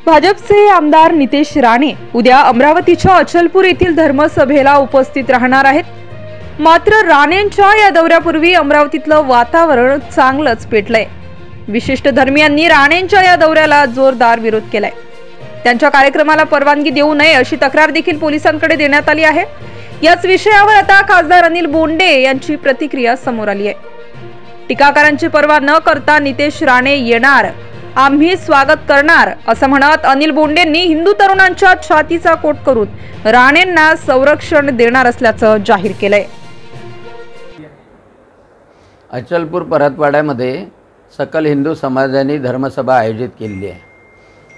भाजपचे आमदार नितेश राणे उद्या अमरावतीच्या अचलपूर येथील धर्मसभेला उपस्थित राहणार आहेत। मात्र राणेंच्या या दौऱ्यापूर्वी अमरावतीतलं वातावरण चांगलंच पेटलंय। विशिष्ट धर्मीयांनी राणेंच्या या दौऱ्याला जोरदार विरोध केलाय। त्यांच्या कार्यक्रमाला परवानगी देऊ नये अशी तक्रार देखील पोलिसांकडे देण्यात आली आहे। याच विषयावर आता खासदार अनिल बोंडे यांची प्रतिक्रिया समोर आली आहे। टीकाकारांची पर्वा न करता नितेश राणे येणार, आम्ही स्वागत करणार असं म्हणत अनिल बोंडेंनी हिंदू तरुणांच्या छातीचा कोट करून राणेंना संरक्षण देणार असल्याचं जाहीर केलंय। अचलपूर परतवाड्यामध्ये सकल हिंदू समाजाने धर्मसभा आयोजित केलेली आहे।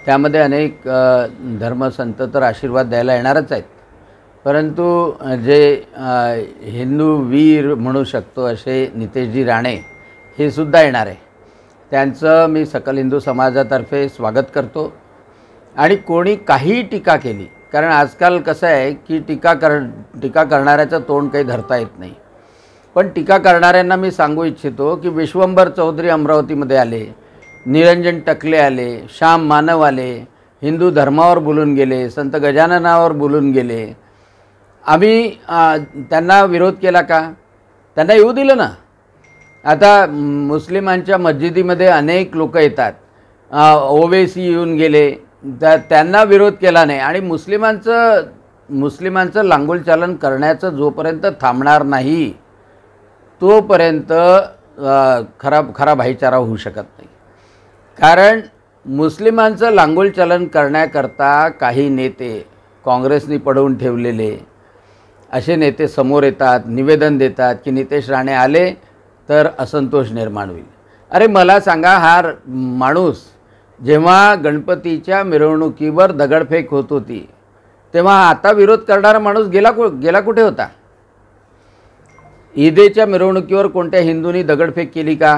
त्यामध्ये अनेक धर्मसंत तर आशीर्वाद द्यायला येणारच आहेत, परंतु जे हिंदू वीर म्हणू शकतो असे नितेशजी राणे हे सुद्धा येणार आहे। त्यांचं मी सकल हिंदू समाजातर्फे स्वागत करतो। आणि कोणी काही टीका केली, कारण आजकाल कसं आहे की टीका करणाऱ्याचं तोंड काही धरता येत नाही, पण टीका करणाऱ्यांना मी सांगू इच्छितो की विश्वंभर चौधरी अमरावतीमध्ये आले, निरंजन टकले आले, श्याम मानव आले, हिंदू धर्मावर बोलून गेले, संत गजाननावर बोलून गेले। आम्ही त्यांना विरोध केला का? त्यांना येऊ दिलं ना। आता मुस्लिमांच्या मस्जिदीमध्ये अनेक लोक येतात, ओवेसी येऊन गेले, त्यांना विरोध केला नाही। आणि मुस्लिमांचं लांगुलचालन करण्याचं जोपर्यंत थांबणार नाही तोपर्यंत खरा भाईचारा होऊ शकत नाही। कारण मुस्लिमांचं लांगुलचालन करण्याकरता काही नेते काँग्रेसनी पडवून ठेवलेले असे नेते समोर येतात, निवेदन देतात की नितेश राणे आले तर असंतोष निर्माण होईल। अरे मला सांगा, हा माणूस जेव्हा गणपतीच्या मिरवणुकीवर दगडफेक होत होती तेव्हा आता विरोध करणारा माणूस गेला कुठे होता? ईदेच्या मिरवणुकीवर कोणत्या हिंदूंनी दगडफेक केली का?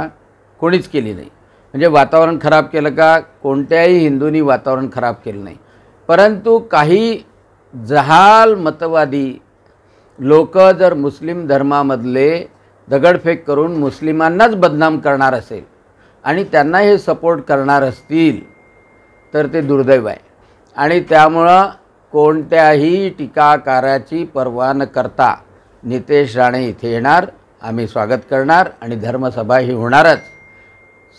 कोणीच केली नाही। म्हणजे वातावरण खराब केलं का? कोणत्याही हिंदूंनी वातावरण खराब केलं नाही। परंतु काही जहाल मतवादी लोक जर मुस्लिम धर्मामधले दगडफेक करून मुस्लिमांनाच बदनाम करणार असेल आणि त्यांना हे सपोर्ट करणार असतील तर ते दुर्दैव आहे। आणि त्यामुळं कोणत्याही टीकाकाराची पर्वा न करता नितेश राणे इथे येणार, आम्ही स्वागत करणार आणि धर्मसभा ही होणारच।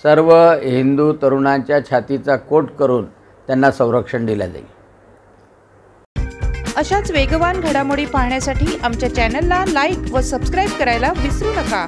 सर्व हिंदू तरुणांच्या छातीचा कोट करून त्यांना संरक्षण दिले जाईल। अशाच वेगवान घडामोडी पाहण्यासाठी आमच्या चॅनलला लाईक व सबस्क्राइब करायला विसरू नका।